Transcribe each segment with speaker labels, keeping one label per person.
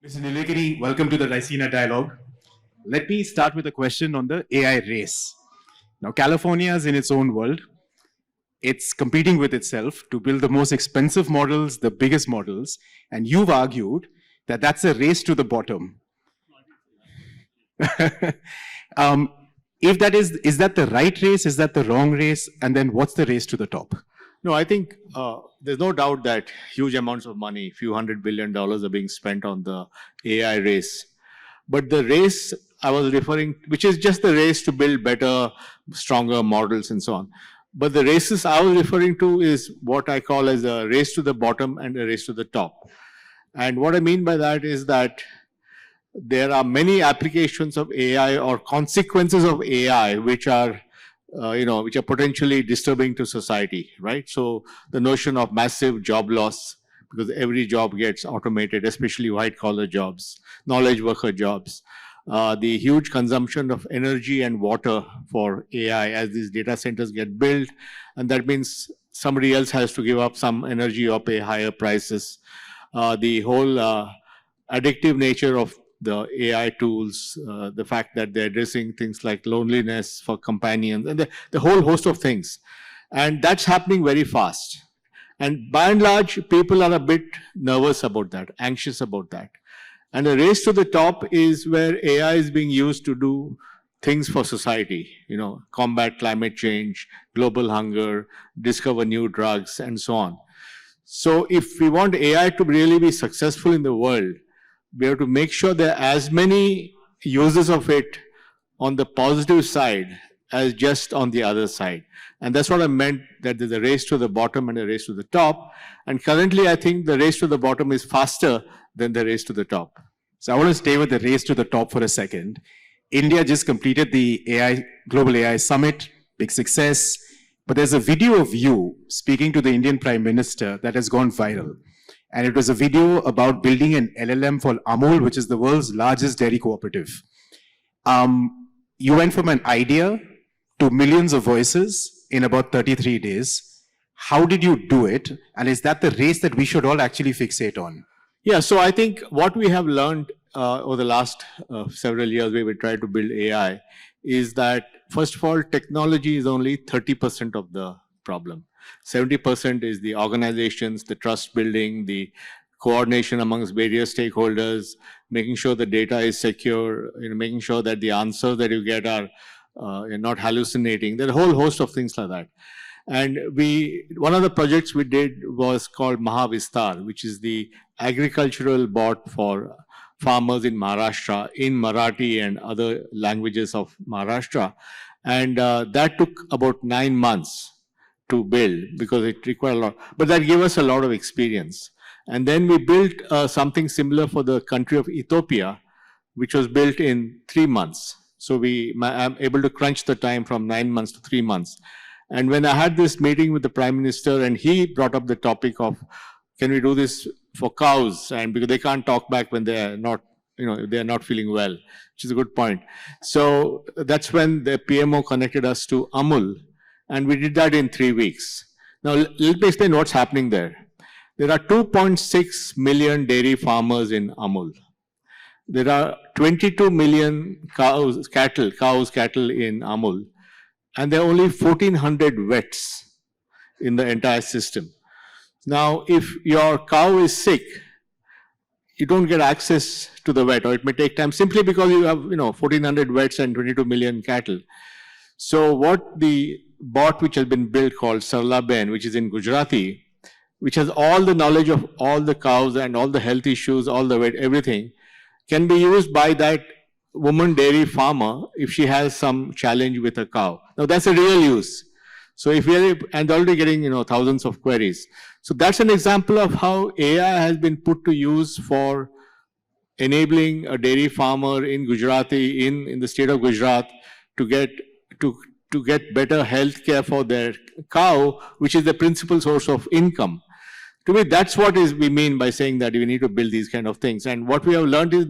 Speaker 1: Mr. Nilekani, welcome to the Ricina Dialogue. Let me start with a question on the AI race. Now, California is in its own world. It's competing with itself to build the most expensive models, the biggest models, and you've argued that that's a race to the bottom. If that is that the right race? Is that the wrong race? And then what's the race to the top?
Speaker 2: No, I think there's no doubt that huge amounts of money, few $100 billion are being spent on the AI race. But the race I was referring, which is just the race to build better, stronger models and so on. But the races I was referring to is what I call as a race to the bottom and a race to the top. And what I mean by that is that there are many applications of AI or consequences of AI which are which are potentially disturbing to society, right? So the notion of massive job loss, because every job gets automated, especially white-collar jobs, knowledge worker jobs. The huge consumption of energy and water for AI as these data centers get built, and that means somebody else has to give up some energy or pay higher prices. The whole addictive nature of the AI tools, the fact that they're addressing things like loneliness for companions, and the whole host of things. And that's happening very fast. And by and large, people are a bit nervous about that, anxious about that. And the race to the top is where AI is being used to do things for society, combat climate change, global hunger, discover new drugs, and so on. So if we want AI to really be successful in the world, we have to make sure there are as many users of it on the positive side as just on the other side. And that's what I meant, that there's a race to the bottom and a race to the top. And currently, I think the race to the bottom is faster than the race to the top.
Speaker 1: So I want to stay with the race to the top for a second. India just completed the Global AI Summit, big success. But there's a video of you speaking to the Indian Prime Minister that has gone viral. And it was a video about building an LLM for Amul, which is the world's largest dairy cooperative. You went from an idea to millions of voices in about 33 days. How did you do it? And is that the race that we should all actually fixate on?
Speaker 2: Yeah, so I think what we have learned over the last several years where we try to build AI is that, first of all, technology is only 30% of the problem. 70% is the organizations, the trust building, the coordination amongst various stakeholders, making sure the data is secure, making sure that the answers that you get are not hallucinating. There are a whole host of things like that. And one of the projects we did was called Mahavistar, which is the agricultural bot for farmers in Maharashtra, in Marathi and other languages of Maharashtra. And that took about 9 months to build because it required a lot. But that gave us a lot of experience. And then we built something similar for the country of Ethiopia, which was built in 3 months. So I'm able to crunch the time from 9 months to 3 months. And when I had this meeting with the Prime Minister, and he brought up the topic of, can we do this for cows? And because they can't talk back when they're not, they're not feeling well, which is a good point. So that's when the PMO connected us to Amul, and we did that in 3 weeks. Now, let me explain what's happening there. There are 2.6 million dairy farmers in Amul. There are 22 million cattle in Amul. And there are only 1,400 vets in the entire system. Now, if your cow is sick, you don't get access to the vet, or it may take time simply because you have, 1,400 vets and 22 million cattle. So what the bot which has been built called Sarla Ben, which is in Gujarati, which has all the knowledge of all the cows and all the health issues, all the vet, everything, can be used by that woman dairy farmer if she has some challenge with a cow. Now that's a real use. So if and already getting thousands of queries. So that's an example of how AI has been put to use for enabling a dairy farmer in Gujarati, in the state of Gujarat, to get better health care for their cow, which is the principal source of income. To me, that's what we mean by saying that we need to build these kind of things. And what we have learned is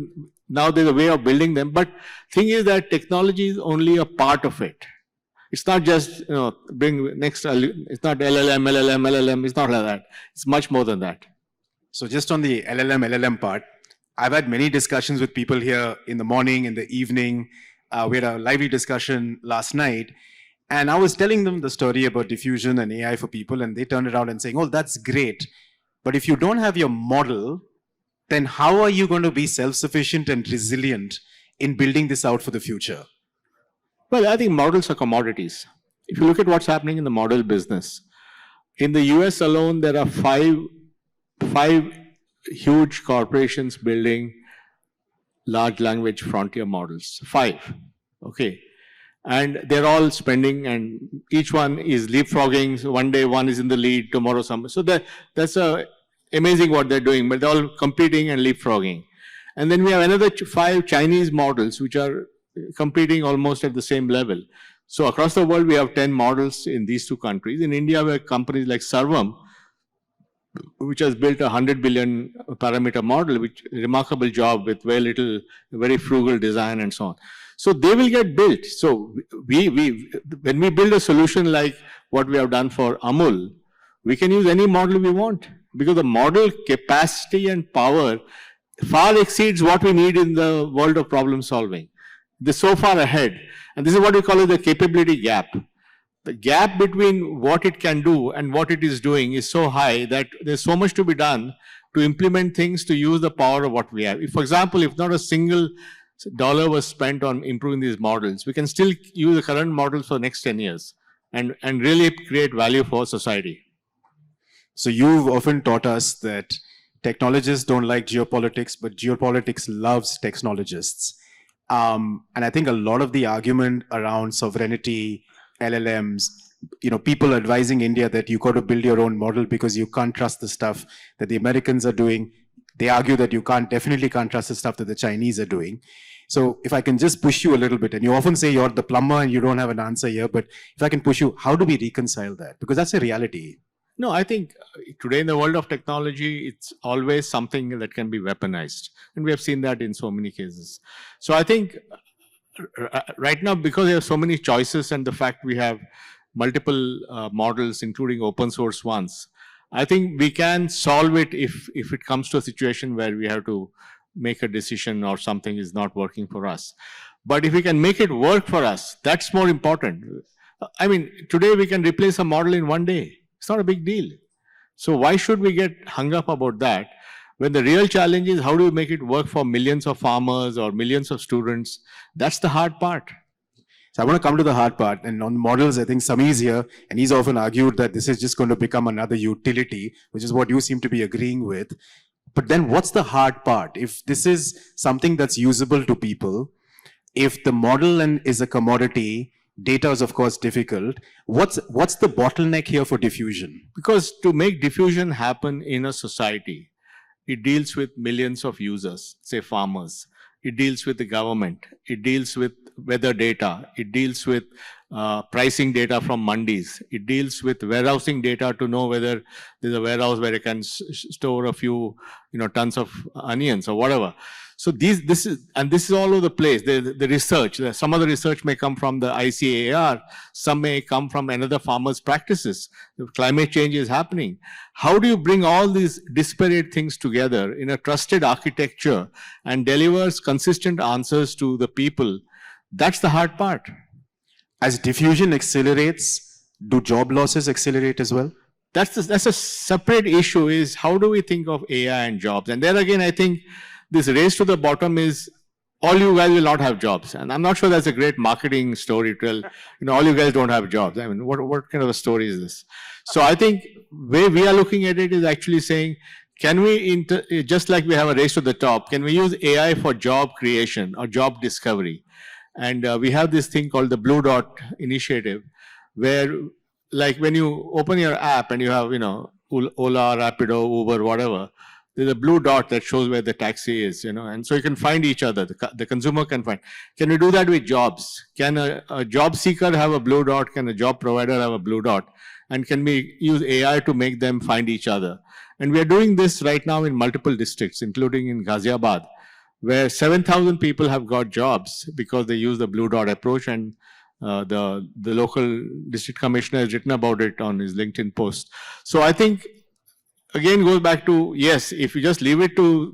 Speaker 2: now there's a way of building them. But thing is that technology is only a part of it. It's not just, it's not LLM, it's not like that. It's much more than that.
Speaker 1: So just on the LLM part, I've had many discussions with people here in the morning, in the evening. We had a lively discussion last night. And I was telling them the story about diffusion and AI for people, and they turned around and saying, oh, that's great. But if you don't have your model, then how are you going to be self-sufficient and resilient in building this out for the future?
Speaker 2: Well, I think models are commodities. If you look at what's happening in the model business, in the US alone, there are five huge corporations building large language frontier models. 5. Okay. And they're all spending, and each one is leapfrogging. So one day one is in the lead, tomorrow some. So that's amazing what they're doing, but they're all competing and leapfrogging. And then we have another 5 Chinese models which are competing almost at the same level. So across the world, we have 10 models in these 2 countries. In India, we have companies like Sarvam, which has built a 100 billion parameter model, which is a remarkable job with very frugal design and so on. So they will get built. So when we build a solution like what we have done for Amul, we can use any model we want, because the model capacity and power far exceeds what we need in the world of problem solving. They're so far ahead. And this is what we call the capability gap. The gap between what it can do and what it is doing is so high that there's so much to be done to implement things to use the power of what we have. If, for example, if not a single dollar was spent on improving these models, we can still use the current models for the next 10 years and really create value for society.
Speaker 1: So you've often taught us that technologists don't like geopolitics, but geopolitics loves technologists. And I think a lot of the argument around sovereignty, LLMs, people advising India that you got to build your own model because you can't trust the stuff that the Americans are doing. They argue that you definitely can't trust the stuff that the Chinese are doing. So if I can just push you a little bit, and you often say you're the plumber and you don't have an answer here, but if I can push you, how do we reconcile that? Because that's a reality.
Speaker 2: No, I think today in the world of technology, it's always something that can be weaponized. And we have seen that in so many cases. So I think right now, because there are so many choices and the fact we have multiple models, including open source ones, I think we can solve it if it comes to a situation where we have to make a decision or something is not working for us. But if we can make it work for us, that's more important. I mean, today we can replace a model in one day. It's not a big deal. So why should we get hung up about that when the real challenge is how do we make it work for millions of farmers or millions of students? That's the hard part.
Speaker 1: So I want to come to the hard part. And on models, I think Sami's here, and he's often argued that this is just going to become another utility, which is what you seem to be agreeing with. But then what's the hard part? If this is something that's usable to people, if the model is a commodity, data is, of course, difficult. What's the bottleneck here for diffusion?
Speaker 2: Because to make diffusion happen in a society, it deals with millions of users, say farmers. It deals with the government. It deals with weather data. It deals with pricing data from mandis. It deals with warehousing data to know whether there's a warehouse where it can store a few tons of onions or whatever. So this is all over the place. The research, some of the research may come from the ICAR, some may come from another farmer's practices. The climate change is happening. How do you bring all these disparate things together in a trusted architecture and delivers consistent answers to the people? That's the hard part.
Speaker 1: As diffusion accelerates, do job losses accelerate as well?
Speaker 2: That's a separate issue, is how do we think of AI and jobs? And there again, I think this race to the bottom is all you guys will not have jobs. And I'm not sure that's a great marketing story to tell, all you guys don't have jobs. I mean, what kind of a story is this? So I think way we are looking at it is actually saying, can we, just like we have a race to the top, can we use AI for job creation or job discovery? And we have this thing called the Blue Dot Initiative, where like when you open your app and you have, Ola, Rapido, Uber, whatever, there's a blue dot that shows where the taxi is, and so you can find each other. The consumer can find. Can we do that with jobs? Can a job seeker have a blue dot? Can a job provider have a blue dot? And can we use AI to make them find each other? And we are doing this right now in multiple districts, including in Ghaziabad, where 7,000 people have got jobs because they use the blue dot approach, and the local district commissioner has written about it on his LinkedIn post. So I think, again, goes back to, yes, if you just leave it to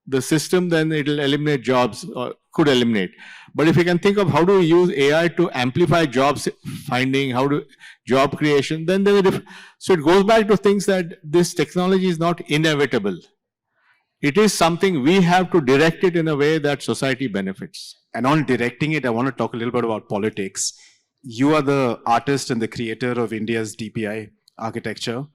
Speaker 2: the system, then it'll eliminate jobs or could eliminate. But if you can think of how do we use AI to amplify jobs finding, job creation, then so it goes back to things that this technology is not inevitable. It is something we have to direct it in a way that society benefits.
Speaker 1: And on directing it, I want to talk a little bit about politics. You are the artist and the creator of India's DPI architecture.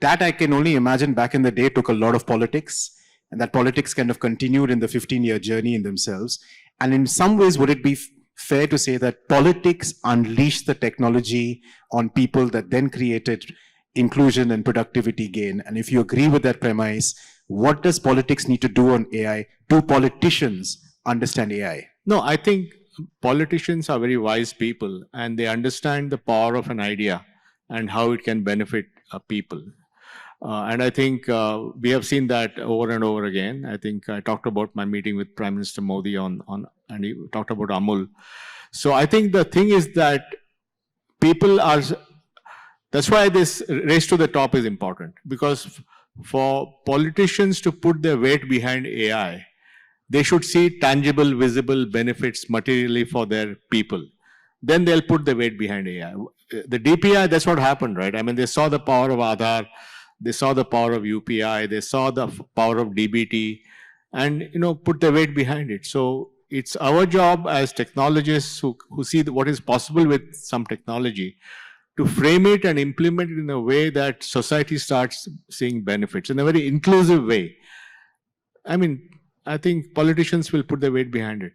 Speaker 1: That I can only imagine back in the day took a lot of politics, and that politics kind of continued in the 15-year journey in themselves. And in some ways, would it be fair to say that politics unleashed the technology on people that then created inclusion and productivity gain? And if you agree with that premise, what does politics need to do on AI? Do politicians understand AI?
Speaker 2: No, I think politicians are very wise people, and they understand the power of an idea and how it can benefit people. And I think we have seen that over and over again. I think I talked about my meeting with Prime Minister Modi and he talked about Amul. So I think the thing is that that's why this race to the top is important, because for politicians to put their weight behind AI, they should see tangible, visible benefits materially for their people. Then they'll put the weight behind AI. The DPI, that's what happened, right? I mean, they saw the power of Aadhaar, they saw the power of UPI, they saw the power of DBT, and put the weight behind it. So it's our job as technologists who see what is possible with some technology to frame it and implement it in a way that society starts seeing benefits in a very inclusive way. I mean, I think politicians will put their weight behind it.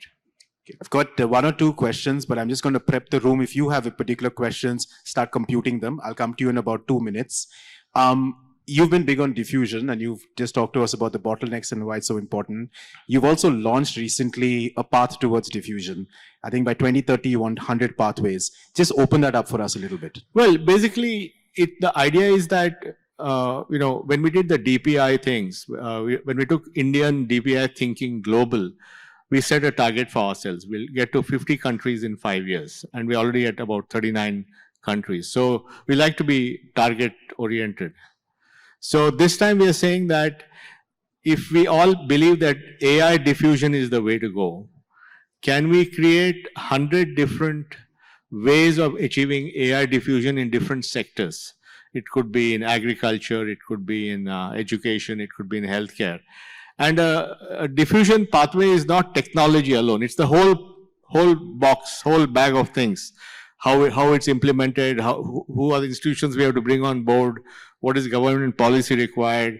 Speaker 1: Okay. I've got one or two questions, but I'm just going to prep the room. If you have particular questions, start computing them. I'll come to you in about 2 minutes. You've been big on diffusion, and you've just talked to us about the bottlenecks and why it's so important. You've also launched recently a path towards diffusion. I think by 2030, you want 100 pathways. Just open that up for us a little bit.
Speaker 2: Well, basically, the idea is that, when we did the DPI things, when we took Indian DPI thinking global, we set a target for ourselves. We'll get to 50 countries in 5 years, and we're already at about 39 countries. So we like to be target oriented. So this time we are saying that if we all believe that AI diffusion is the way to go, can we create 100 different ways of achieving AI diffusion in different sectors? It could be in agriculture, it could be in education, it could be in healthcare. And a diffusion pathway is not technology alone. It's the whole box, whole bag of things. How it's implemented, who are the institutions we have to bring on board, what is government policy required,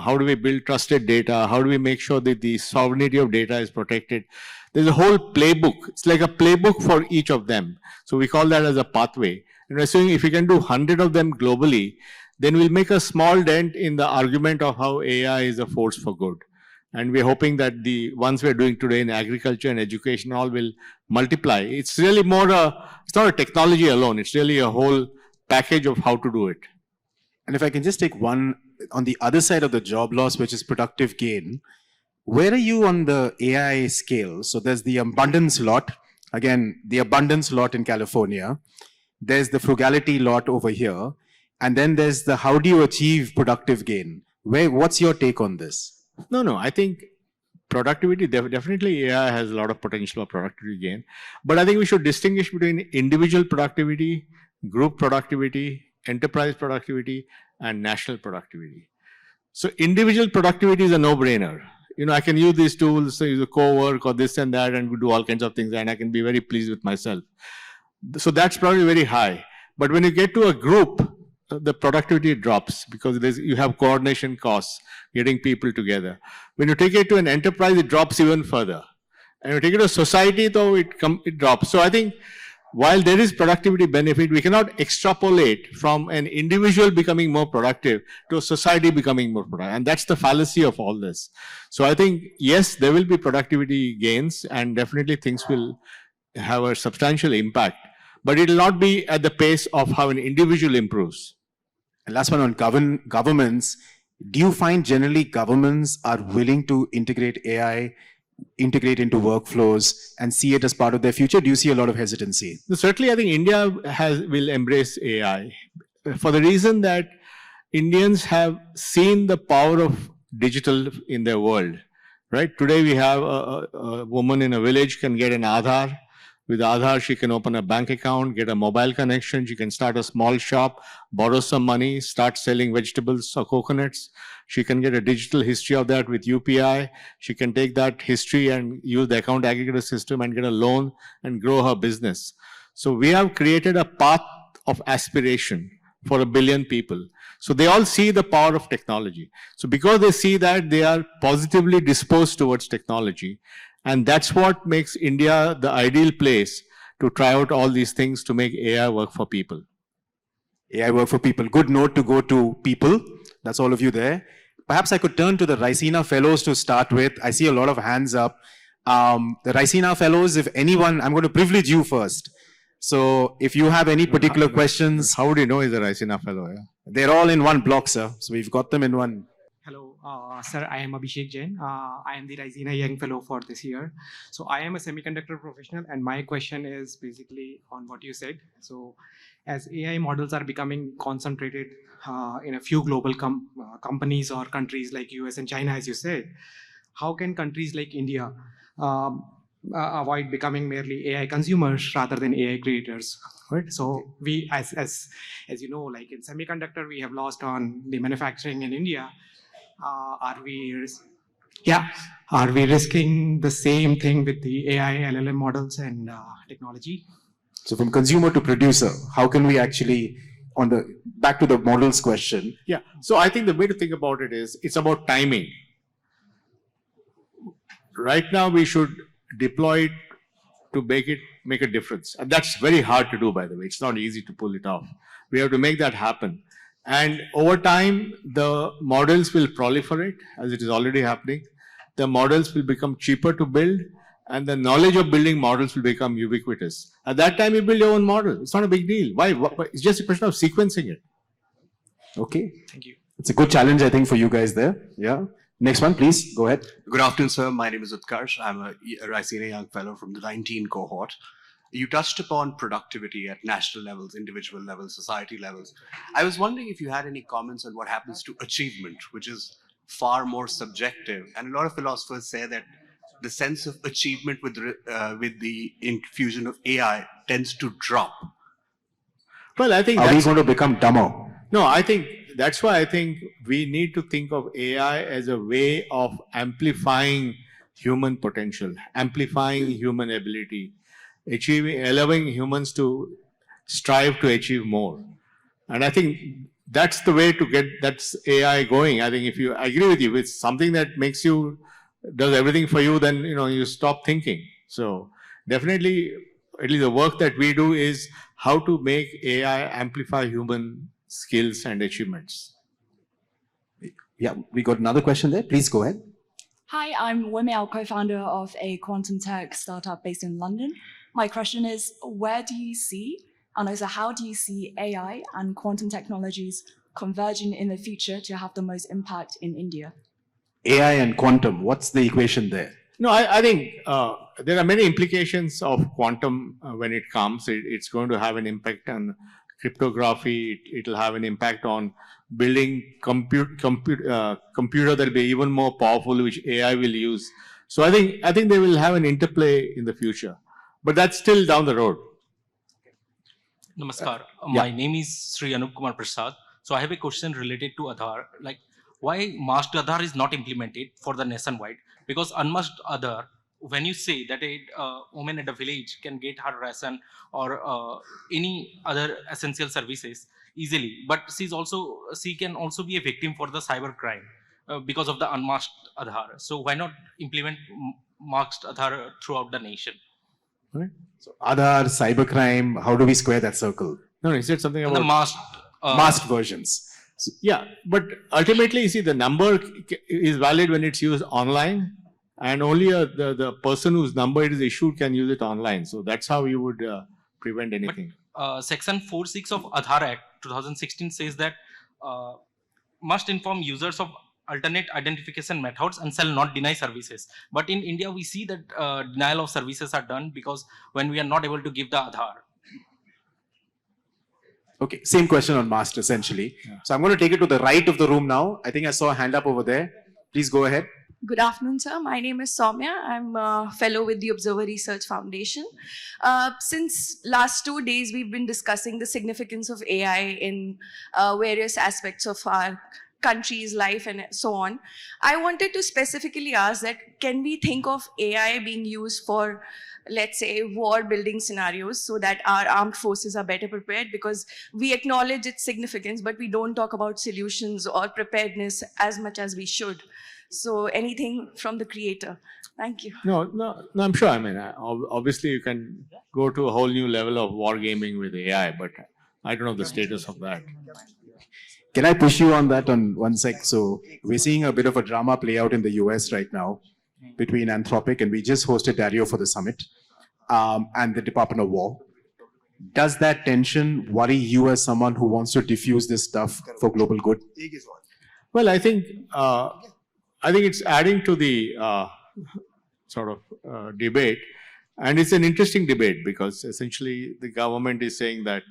Speaker 2: how do we build trusted data, how do we make sure that the sovereignty of data is protected. There's a whole playbook. It's like a playbook for each of them. So we call that as a pathway. And we're saying if we can do 100 of them globally, then we'll make a small dent in the argument of how AI is a force for good. And we're hoping that the ones we're doing today in agriculture and education all will multiply. It's really it's not a technology alone. It's really a whole package of how to do it.
Speaker 1: And if I can just take one on the other side of the job loss, which is productive gain, where are you on the AI scale? So there's the abundance lot, again, the abundance lot in California. There's the frugality lot over here. And then there's the how do you achieve productive gain? What's your take on this?
Speaker 2: No, I think productivity, definitely AI has a lot of potential for productivity gain. But I think we should distinguish between individual productivity, group productivity, enterprise productivity, and national productivity. So individual productivity is a no-brainer. I can use these tools, so use a co-work or this and that, and we do all kinds of things, and I can be very pleased with myself. So that's probably very high. But when you get to a group, the productivity drops because you have coordination costs, getting people together. When you take it to an enterprise, it drops even further. And when you take it to a society, though, it drops. So I think while there is productivity benefit, we cannot extrapolate from an individual becoming more productive to a society becoming more productive. And that's the fallacy of all this. So I think, yes, there will be productivity gains, and definitely things will have a substantial impact. But it will not be at the pace of how an individual improves.
Speaker 1: And last one on governments. Do you find generally governments are willing to integrate AI, integrate into workflows, and see it as part of their future? Do you see a lot of hesitancy?
Speaker 2: Certainly, I think India will embrace AI for the reason that Indians have seen the power of digital in their world. right? Today we have a woman in a village can get an Aadhaar. With Aadhaar, she can open a bank account, get a mobile connection. She can start a small shop, borrow some money, start selling vegetables or coconuts. She can get a digital history of that with UPI. She can take that history and use the account aggregator system and get a loan and grow her business. So we have created a path of aspiration for 1 billion people. So they all see the power of technology. So because they see that, they are positively disposed towards technology. And that's what makes India the ideal place to try out all these things to make AI work for people.
Speaker 1: AI work for people. Good note to go to people. That's all of you there. Perhaps I could turn to the Raisina Fellows to start with. I see a lot of hands up. The Raisina Fellows, if anyone, I'm going to privilege you first. So if you have any particular questions.
Speaker 2: How would you know he's a Raisina Fellow? Yeah?
Speaker 1: They're all in one block, sir. So we've got them in one.
Speaker 3: Hello, sir. I am Abhishek Jain. I am the Raisina Young Fellow for this year. So I am a semiconductor professional, and my question is basically on what you said. So as AI models are becoming concentrated in a few global companies or countries like US and China, as you said, how can countries like India avoid becoming merely AI consumers rather than AI creators? Right. So we, as you know, like in semiconductor, we have lost on the manufacturing in India. Are we risking the same thing with the AI LLM models and technology?
Speaker 1: So from consumer to producer, how can we actually, back to the models question?
Speaker 2: Yeah. So I think the way to think about it is, it's about timing. Right now, we should deploy it to make a difference. And that's very hard to do, by the way. It's not easy to pull it off. We have to make that happen. And over time, the models will proliferate, as it is already happening. The models will become cheaper to build, and the knowledge of building models will become ubiquitous. At that time, you build your own model. It's not a big deal. Why? It's just a question of sequencing it.
Speaker 1: Okay.
Speaker 3: Thank you.
Speaker 1: It's a good challenge, I think, for you guys there. Yeah. Next one, please. Go ahead.
Speaker 4: Good afternoon, sir. My name is Utkarsh. I'm a Raisina Young Fellow from the 19 cohort. You touched upon productivity at national levels, individual levels, society levels. I was wondering if you had any comments on what happens to achievement, which is far more subjective. And a lot of philosophers say that the sense of achievement with the infusion of AI tends to drop.
Speaker 2: Well, I think
Speaker 1: are we going to become dumber?
Speaker 2: No, I think that's why I think we need to think of AI as a way of amplifying human potential, amplifying human ability, allowing humans to strive to achieve more. And I think that's the way to get that's AI going. I think if you agree with you, it's something that makes you, does everything for you, then you stop thinking. So definitely, at least the work that we do is how to make AI amplify human skills and achievements.
Speaker 1: Yeah, we got another question there. Please go ahead.
Speaker 5: Hi, I'm Wimiao, co-founder of a quantum tech startup based in London. My question is, where do you see, and also how do you see AI and quantum technologies converging in the future to have the most impact in India?
Speaker 1: AI and quantum, what's the equation there?
Speaker 2: No, I think there are many implications of quantum when it comes. It's going to have an impact on cryptography. It'll have an impact on building computer that will be even more powerful, which AI will use. So I think they will have an interplay in the future, but that's still down the road.
Speaker 6: Namaskar. My name is Sri Anup Kumar Prasad. So I have a question related to Aadhaar. Like, why masked Aadhaar is not implemented for the nationwide? Because unmasked Aadhaar, when you say that a woman at a village can get her ration or any other essential services easily, but she can also be a victim for the cyber crime because of the unmasked Aadhaar. So why not implement masked Aadhaar throughout the nation?
Speaker 1: Right. So Aadhaar, cybercrime, how do we square that circle?
Speaker 2: No, he said something about
Speaker 6: the
Speaker 1: masked versions.
Speaker 2: So, yeah, but ultimately, you see, the number is valid when it's used online, and only the person whose number it is issued can use it online. So that's how you would prevent anything.
Speaker 6: But, Section 46 of Aadhaar Act 2016 says that must inform users of alternate identification methods and shall not deny services. But in India, we see that denial of services are done because when we are not able to give the Aadhaar.
Speaker 1: Okay, same question on masked essentially. Yeah. So I'm going to take it to the right of the room now. I think I saw a hand up over there. Please go ahead.
Speaker 7: Good afternoon, sir. My name is Soumya. I'm a fellow with the Observer Research Foundation. Since last 2 days, we've been discussing the significance of AI in various aspects of our country's life and so on. I wanted to specifically ask that, can we think of AI being used for, let's say, war building scenarios so that our armed forces are better prepared? Because we acknowledge its significance, but we don't talk about solutions or preparedness as much as we should. So anything from the creator? Thank you.
Speaker 2: No, I'm sure. I mean, obviously you can go to a whole new level of wargaming with AI, but I don't know the status of that.
Speaker 1: Can I push you on that on one sec? So we're seeing a bit of a drama play out in the US right now between Anthropic, and we just hosted Dario for the summit, and the Department of War. Does that tension worry you as someone who wants to diffuse this stuff for global good?
Speaker 2: Well, I think it's adding to the debate, and it's an interesting debate because essentially the government is saying that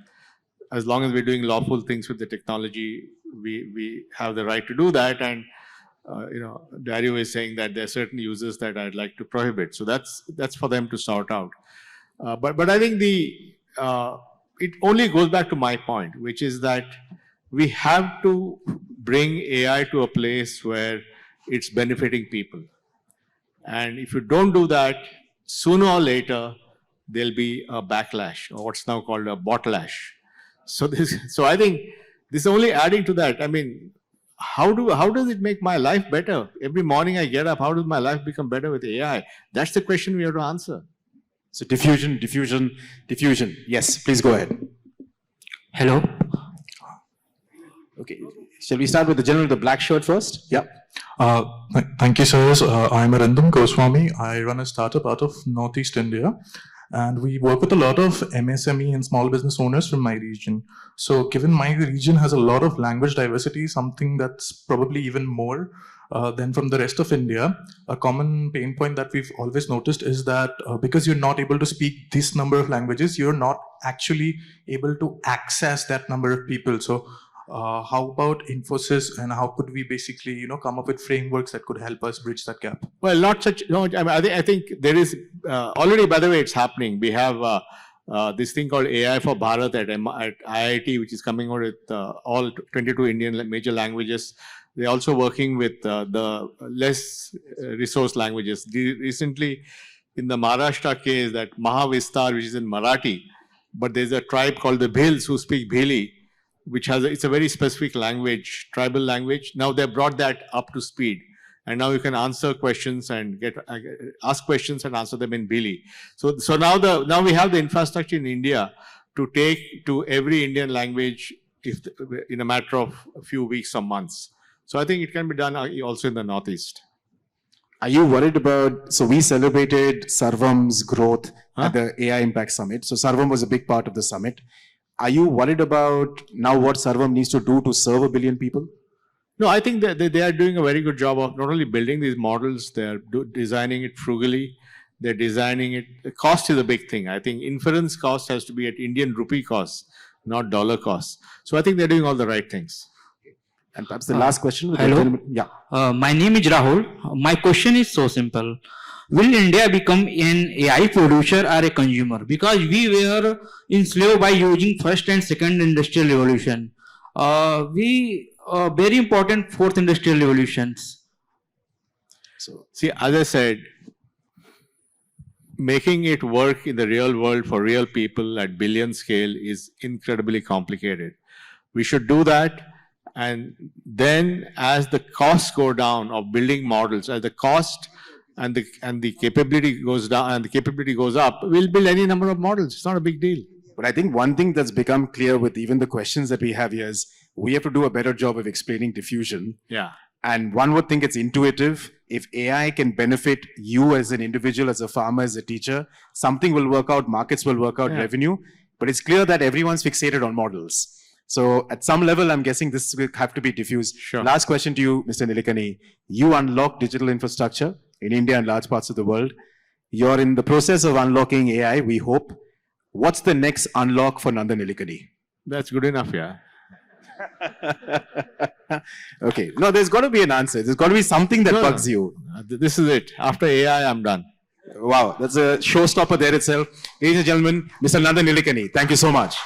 Speaker 2: as long as we're doing lawful things with the technology, we have the right to do that, and Dario is saying that there are certain uses that I'd like to prohibit. So that's for them to sort out. But I think it only goes back to my point, which is that we have to bring AI to a place where it's benefiting people. And if you don't do that, sooner or later, there'll be a backlash, or what's now called a botlash. So I think this is only adding to that. I mean, how does it make my life better? Every morning I get up, how does my life become better with AI? That's the question we have to answer.
Speaker 1: So diffusion. Yes, please go ahead.
Speaker 8: Hello.
Speaker 1: Okay, shall we start with the gentleman with the black shirt first? Yeah.
Speaker 9: Thank you, sirs. I'm Arindam Goswami. I run a startup out of Northeast India, and we work with a lot of MSME and small business owners from my region. So given my region has a lot of language diversity, something that's probably even more than from the rest of India, a common pain point that we've always noticed is that because you're not able to speak this number of languages, you're not actually able to access that number of people. So how about Infosys, and how could we basically, come up with frameworks that could help us bridge that gap?
Speaker 2: Well, not such. No, I think there is already. By the way, it's happening. We have this thing called AI for Bharat at IIT, which is coming out with all 22 Indian major languages. They're also working with the less resource languages. Recently, in the Maharashtra case, that Mahavistar, which is in Marathi, but there's a tribe called the Bhils who speak Bhili, which it's a very specific language, tribal language. Now they brought that up to speed, and now you can answer questions and ask questions and answer them in Bhili. So now we have the infrastructure in India to take to every Indian language in a matter of a few weeks or months. So I think it can be done also in the Northeast.
Speaker 1: Are you worried about, so we celebrated Sarvam's growth at the AI Impact Summit. So Sarvam was a big part of the summit. Are you worried about now what Sarvam needs to do to serve 1 billion people?
Speaker 2: No, I think that they are doing a very good job of not only building these models, they're designing it frugally, they're designing it. The cost is a big thing. I think inference cost has to be at Indian rupee cost, not dollar cost. So I think they're doing all the right things.
Speaker 1: And perhaps the last question.
Speaker 8: Hello.
Speaker 1: Yeah.
Speaker 8: My name is Rahul. My question is so simple. Will India become an AI producer or a consumer? Because we were enslaved by using first and second industrial revolution. Very important fourth industrial revolutions.
Speaker 2: So, see, as I said, making it work in the real world for real people at billion scale is incredibly complicated. We should do that. And then as the costs go down of building models, as the cost and the capability goes down and the capability goes up, we'll build any number of models. It's not a big deal.
Speaker 1: But I think one thing that's become clear with even the questions that we have here is we have to do a better job of explaining diffusion.
Speaker 2: Yeah.
Speaker 1: And one would think it's intuitive. If AI can benefit you as an individual, as a farmer, as a teacher, something will work out, markets will work out, revenue. But it's clear that everyone's fixated on models. So at some level, I'm guessing this will have to be diffused.
Speaker 2: Sure.
Speaker 1: Last question to you, Mr. Nilekani. You unlock digital infrastructure in India and large parts of the world. You're in the process of unlocking AI, we hope. What's the next unlock for Nandan Nilekani?
Speaker 2: That's good enough, yeah.
Speaker 1: Okay. No, there's got to be an answer. There's got to be something that bugs you.
Speaker 2: This is it. After AI, I'm done.
Speaker 1: Wow, that's a showstopper there itself. Ladies and gentlemen, Mr. Nandan Nilekani, thank you so much.